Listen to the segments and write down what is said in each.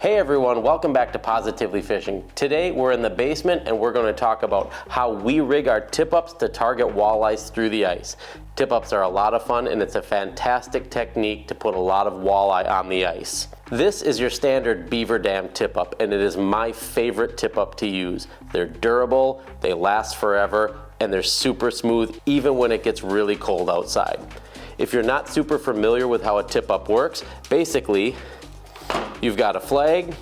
Hey everyone, welcome back to Positively Fishing. Today we're in the basement and we're going to talk about how we rig our tip-ups to target walleyes through the ice. Tip-ups are a lot of fun and it's a fantastic technique to put a lot of walleye on the ice. This is your standard beaver dam tip-up and it is my favorite tip-up to use. They're durable, they last forever, and they're super smooth even when it gets really cold outside. If you're not super familiar with how a tip-up works, basically you've got a flag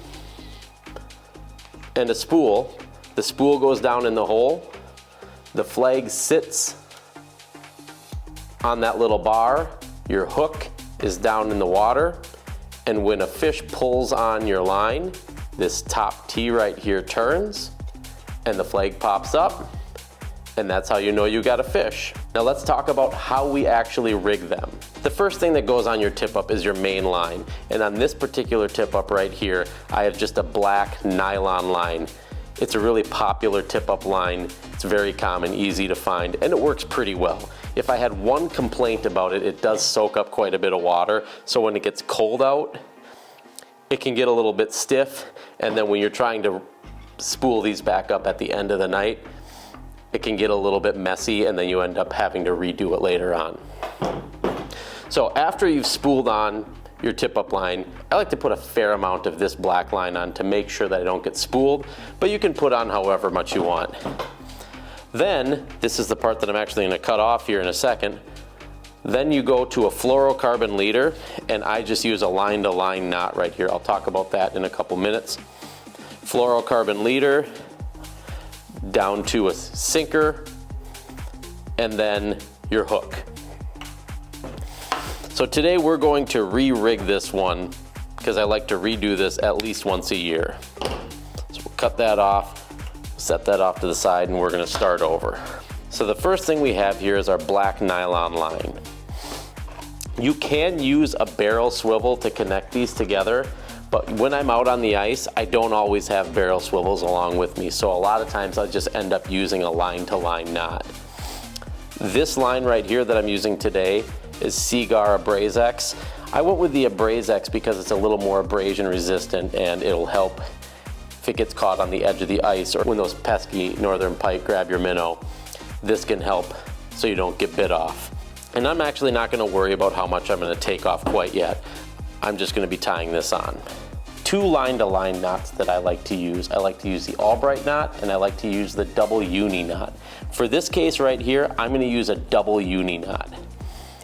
and a spool. The spool goes down in the hole. The flag sits on that little bar. Your hook is down in the water. And when a fish pulls on your line, this top T right here turns and the flag pops up. And that's how you know you got a fish. Now let's talk about how we actually rig them. The first thing that goes on your tip-up is your main line. And on this particular tip-up right here, I have just a black nylon line. It's a really popular tip-up line. It's very common, easy to find, and it works pretty well. If I had one complaint about it, it does soak up quite a bit of water. So when it gets cold out, it can get a little bit stiff. And then when you're trying to spool these back up at the end of the night, it can get a little bit messy and then you end up having to redo it later on. So after you've spooled on your tip-up line, I like to put a fair amount of this black line on to make sure that I don't get spooled, but you can put on however much you want. Then, this is the part that I'm actually going to cut off here in a second. Then you go to a fluorocarbon leader, and I just use a line-to-line knot right here. I'll talk about that in a couple minutes. Fluorocarbon leader, down to a sinker, and then your hook. So today we're going to re-rig this one because I like to redo this at least once a year. So we'll cut that off, set that off to the side, and we're going to start over. So the first thing we have here is our black nylon line. You can use a barrel swivel to connect these together, but when I'm out on the ice, I don't always have barrel swivels along with me. So a lot of times I just end up using a line-to-line knot. This line right here that I'm using today is Seagar Abrazex. I went with the Abrazex because it's a little more abrasion resistant and it'll help if it gets caught on the edge of the ice or when those pesky northern pike grab your minnow. This can help so you don't get bit off. And I'm actually not going to worry about how much I'm going to take off quite yet. I'm just going to be tying this on. Two line-to-line knots that I like to use. I like to use the Albright knot and I like to use the double uni knot. For this case right here, I'm going to use a double uni knot.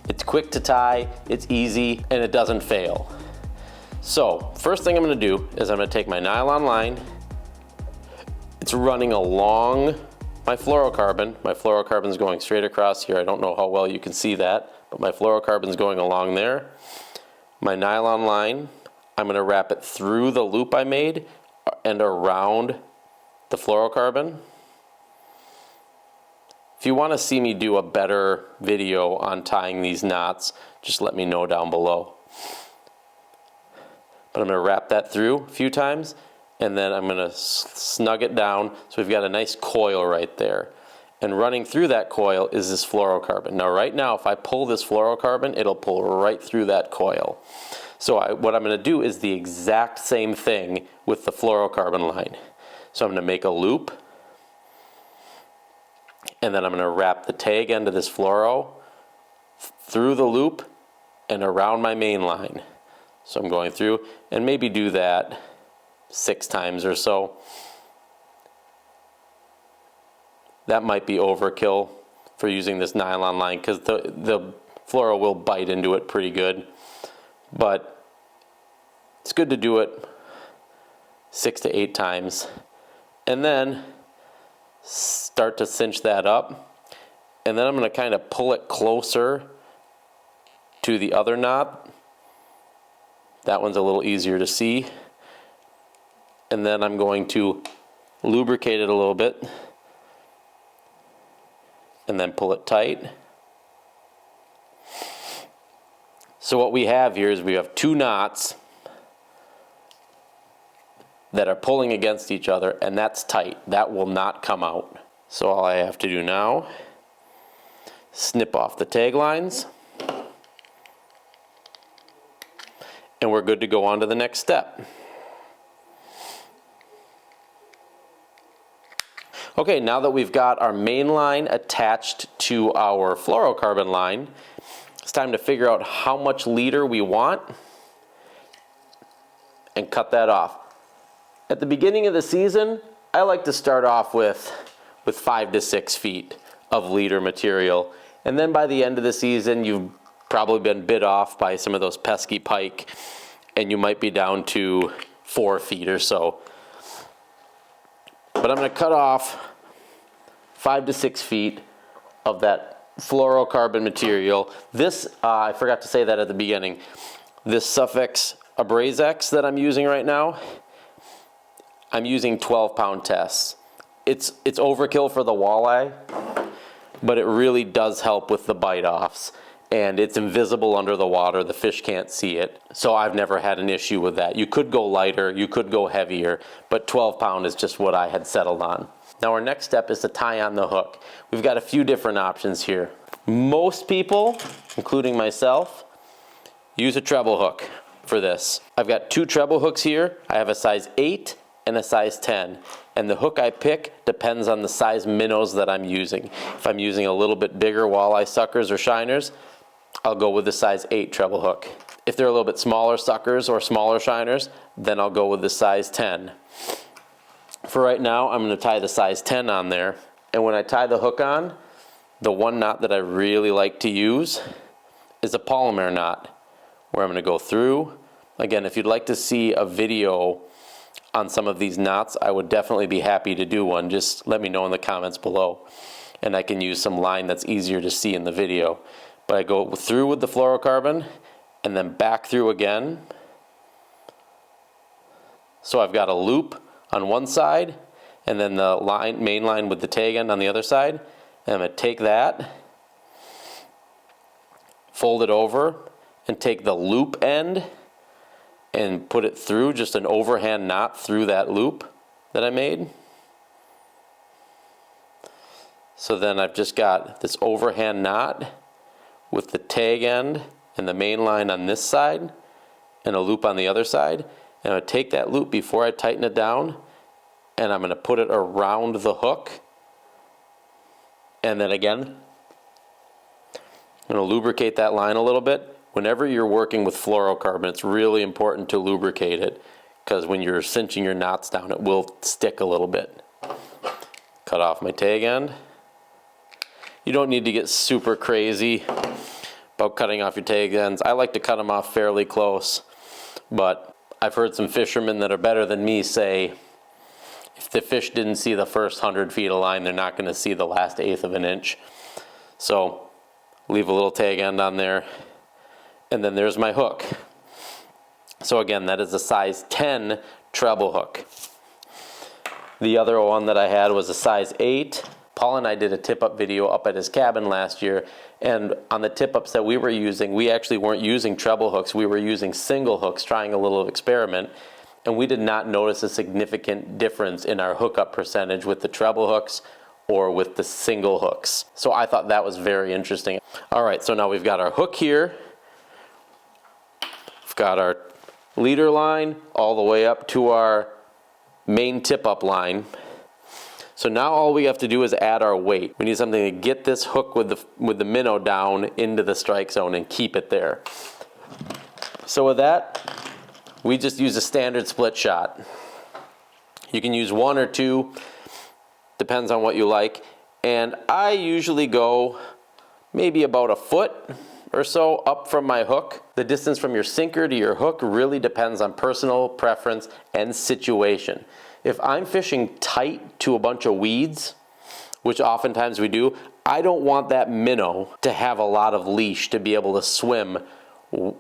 It's quick to tie, it's easy, and it doesn't fail. So, first thing I'm going to do is I'm going to take my nylon line. It's running along my fluorocarbon. My fluorocarbon is going straight across here. I don't know how well you can see that, but my fluorocarbon is going along there. My nylon line, I'm going to wrap it through the loop I made and around the fluorocarbon. If you want to see me do a better video on tying these knots, just let me know down below. But I'm going to wrap that through a few times and then I'm going to snug it down so we've got a nice coil right there. And running through that coil is this fluorocarbon. Now right now if I pull this fluorocarbon, it'll pull right through that coil. So what I'm going to do is the exact same thing with the fluorocarbon line. So I'm going to make a loop. And then I'm going to wrap the tag end of this fluoro through the loop and around my main line. So I'm going through and maybe do that 6 times or so. That might be overkill for using this nylon line because the fluoro will bite into it pretty good. But it's good to do it 6 to 8 times. And then start to cinch that up, and then I'm going to kind of pull it closer to the other knot. That one's a little easier to see. And then I'm going to lubricate it a little bit and then pull it tight. So what we have here is we have 2 knots that are pulling against each other, and that's tight. That will not come out. So all I have to do now, snip off the tag lines, and we're good to go on to the next step. Okay, now that we've got our main line attached to our fluorocarbon line, it's time to figure out how much leader we want and cut that off. At the beginning of the season, I like to start off with 5 to 6 feet of leader material. And then by the end of the season, you've probably been bit off by some of those pesky pike, and you might be down to 4 feet or so. But I'm going to cut off 5 to 6 feet of that fluorocarbon material. This, I forgot to say that at the beginning, this Suffix Abrazex that I'm using right now, I'm using 12-pound tests. It's overkill for the walleye, but it really does help with the bite-offs. And it's invisible under the water, the fish can't see it. So I've never had an issue with that. You could go lighter, you could go heavier, but 12-pound is just what I had settled on. Now our next step is to tie on the hook. We've got a few different options here. Most people, including myself, use a treble hook for this. I've got 2 treble hooks here. I have a size 8 and a size 10. And the hook I pick depends on the size minnows that I'm using. If I'm using a little bit bigger walleye suckers or shiners, I'll go with the size 8 treble hook. If they're a little bit smaller suckers or smaller shiners, then I'll go with the size 10. For right now, I'm going to tie the size 10 on there. And when I tie the hook on, the one knot that I really like to use is a polymer knot, where I'm going to go through. Again, if you'd like to see a video on some of these knots, I would definitely be happy to do one. Just let me know in the comments below, and I can use some line that's easier to see in the video. But I go through with the fluorocarbon and then back through again. So I've got a loop on one side and then the main line with the tag end on the other side. And I'm going to take that, fold it over, and take the loop end and put it through, just an overhand knot through that loop that I made. So then I've just got this overhand knot with the tag end and the main line on this side and a loop on the other side. And I'm going to take that loop before I tighten it down, and I'm going to put it around the hook. And then again, I'm going to lubricate that line a little bit. Whenever you're working with fluorocarbon, it's really important to lubricate it, because when you're cinching your knots down, it will stick a little bit. Cut off my tag end. You don't need to get super crazy about cutting off your tag ends. I like to cut them off fairly close, but I've heard some fishermen that are better than me say if the fish didn't see the first 100 feet of line, they're not going to see the last 1/8 of an inch. So leave a little tag end on there, and then there's my hook. So again, that is a size 10 treble hook. The other one that I had was a size 8. Paul and I did a tip-up video up at his cabin last year, and on the tip-ups that we were using, we actually weren't using treble hooks, we were using single hooks, trying a little experiment, and we did not notice a significant difference in our hookup percentage with the treble hooks or with the single hooks. So I thought that was very interesting. All right, so now we've got our hook here, we've got our leader line all the way up to our main tip-up line. So now all we have to do is add our weight. We need something to get this hook with the minnow down into the strike zone and keep it there. So with that, we just use a standard split shot. You can use 1 or 2, depends on what you like. And I usually go maybe about 1 foot or so up from my hook. The distance from your sinker to your hook really depends on personal preference and situation. If I'm fishing tight to a bunch of weeds, which oftentimes we do, I don't want that minnow to have a lot of leash to be able to swim.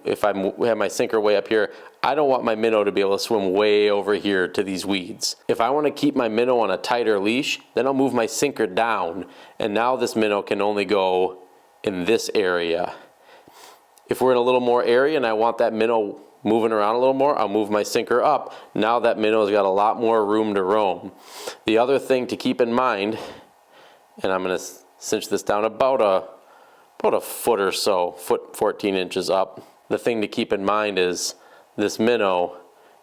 If I have my sinker way up here, I don't want my minnow to be able to swim way over here to these weeds. If I want to keep my minnow on a tighter leash, then I'll move my sinker down, and now this minnow can only go in this area. If we're in a little more area and I want that minnow moving around a little more, I'll move my sinker up. Now that minnow's got a lot more room to roam. The other thing to keep in mind, and I'm going to cinch this down about a foot or so, 14 inches up. The thing to keep in mind is this minnow,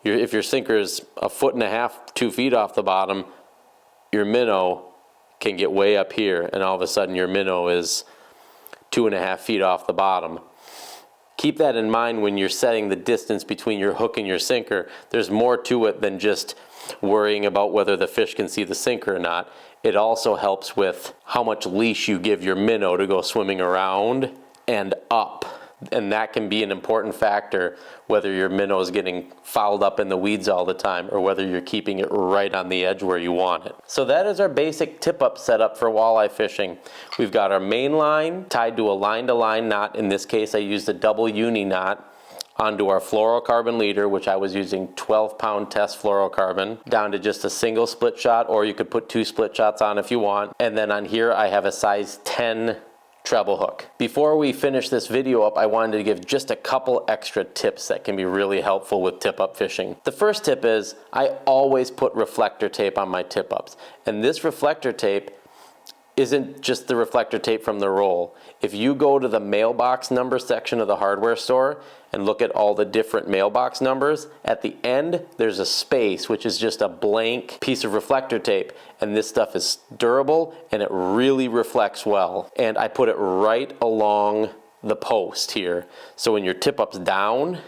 if your sinker is 1.5 to 2 feet off the bottom, your minnow can get way up here, and all of a sudden your minnow is 2.5 feet off the bottom. Keep that in mind when you're setting the distance between your hook and your sinker. There's more to it than just worrying about whether the fish can see the sinker or not. It also helps with how much leash you give your minnow to go swimming around and up. And that can be an important factor, whether your minnow is getting fouled up in the weeds all the time or whether you're keeping it right on the edge where you want it. So that is our basic tip-up setup for walleye fishing. We've got our main line tied to a line-to-line knot. In this case, I used a double uni knot onto our fluorocarbon leader, which I was using 12-pound test fluorocarbon, down to just a single split shot, or you could put 2 split shots on if you want. And then on here, I have a size 10 treble hook. Before we finish this video up, I wanted to give just a couple extra tips that can be really helpful with tip-up fishing. The first tip is I always put reflector tape on my tip-ups. And this reflector tape isn't just the reflector tape from the roll. If you go to the mailbox number section of the hardware store and look at all the different mailbox numbers, at the end there's a space which is just a blank piece of reflector tape, and this stuff is durable and it really reflects well. And I put it right along the post here, so when your tip-up's down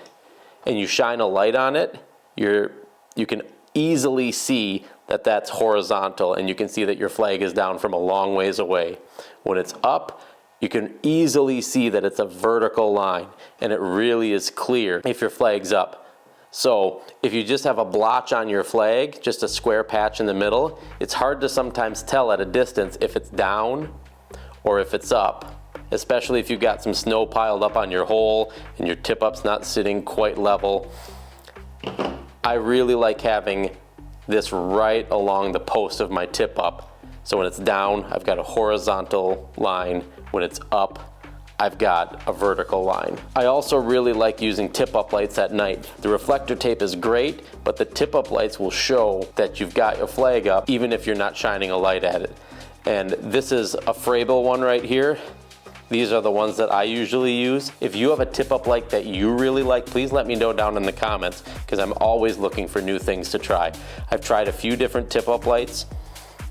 and you shine a light on it, you can easily see that that's horizontal, and you can see that your flag is down from a long ways away. When it's up, you can easily see that it's a vertical line, and it really is clear if your flag's up. So if you just have a blotch on your flag, just a square patch in the middle, it's hard to sometimes tell at a distance if it's down or if it's up, especially if you've got some snow piled up on your hole and your tip-up's not sitting quite level. I really like having this right along the post of my tip-up. So when it's down, I've got a horizontal line. When it's up, I've got a vertical line. I also really like using tip-up lights at night. The reflector tape is great, but the tip-up lights will show that you've got your flag up even if you're not shining a light at it. And this is a Frable one right here. These are the ones that I usually use. If you have a tip-up light that you really like, please let me know down in the comments, because I'm always looking for new things to try. I've tried a few different tip-up lights,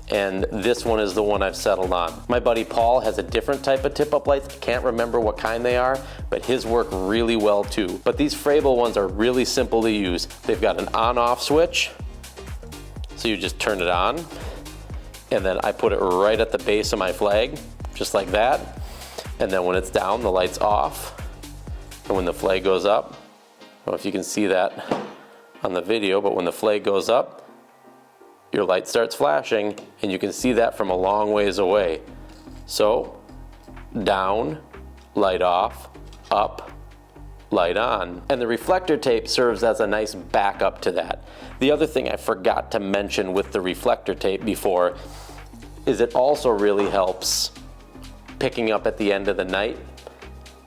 and this one is the one I've settled on. My buddy Paul has a different type of tip-up lights. I can't remember what kind they are, but his work really well too. But these Frable ones are really simple to use. They've got an on-off switch, so you just turn it on, and then I put it right at the base of my flag, just like that. And then when it's down, the light's off. And when the flag goes up, I don't know if you can see that on the video, but when the flag goes up, your light starts flashing, and you can see that from a long ways away. So, down, light off, up, light on. And the reflector tape serves as a nice backup to that. The other thing I forgot to mention with the reflector tape before is it also really helps picking up at the end of the night.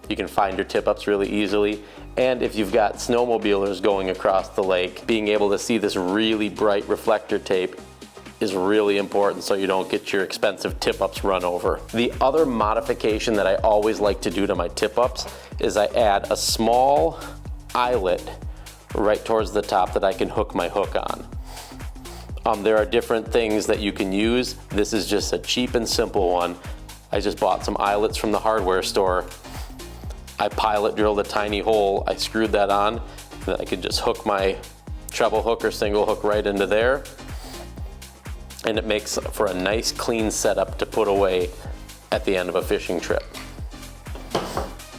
You can find your tip-ups really easily. And if you've got snowmobilers going across the lake, being able to see this really bright reflector tape is really important so you don't get your expensive tip-ups run over. The other modification that I always like to do to my tip-ups is I add a small eyelet right towards the top that I can hook my hook on. There are different things that you can use. This is just a cheap and simple one. I just bought some eyelets from the hardware store. I pilot drilled a tiny hole, I screwed that on, and then I could just hook my treble hook or single hook right into there. And it makes for a nice clean setup to put away at the end of a fishing trip.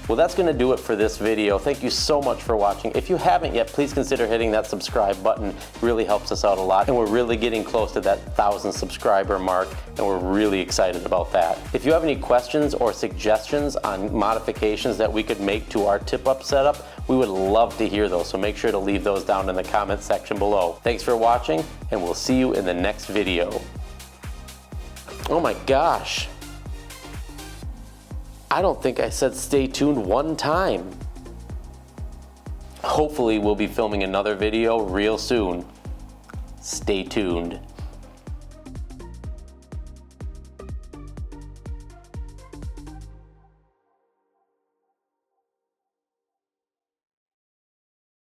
Well, that's gonna do it for this video. Thank you so much for watching. If you haven't yet, please consider hitting that subscribe button. It really helps us out a lot, and we're really getting close to that 1,000 subscriber mark, and we're really excited about that. If you have any questions or suggestions on modifications that we could make to our tip-up setup, we would love to hear those, so make sure to leave those down in the comment section below. Thanks for watching, and we'll see you in the next video. Oh my gosh. I don't think I said stay tuned one time. Hopefully we'll be filming another video real soon. Stay tuned.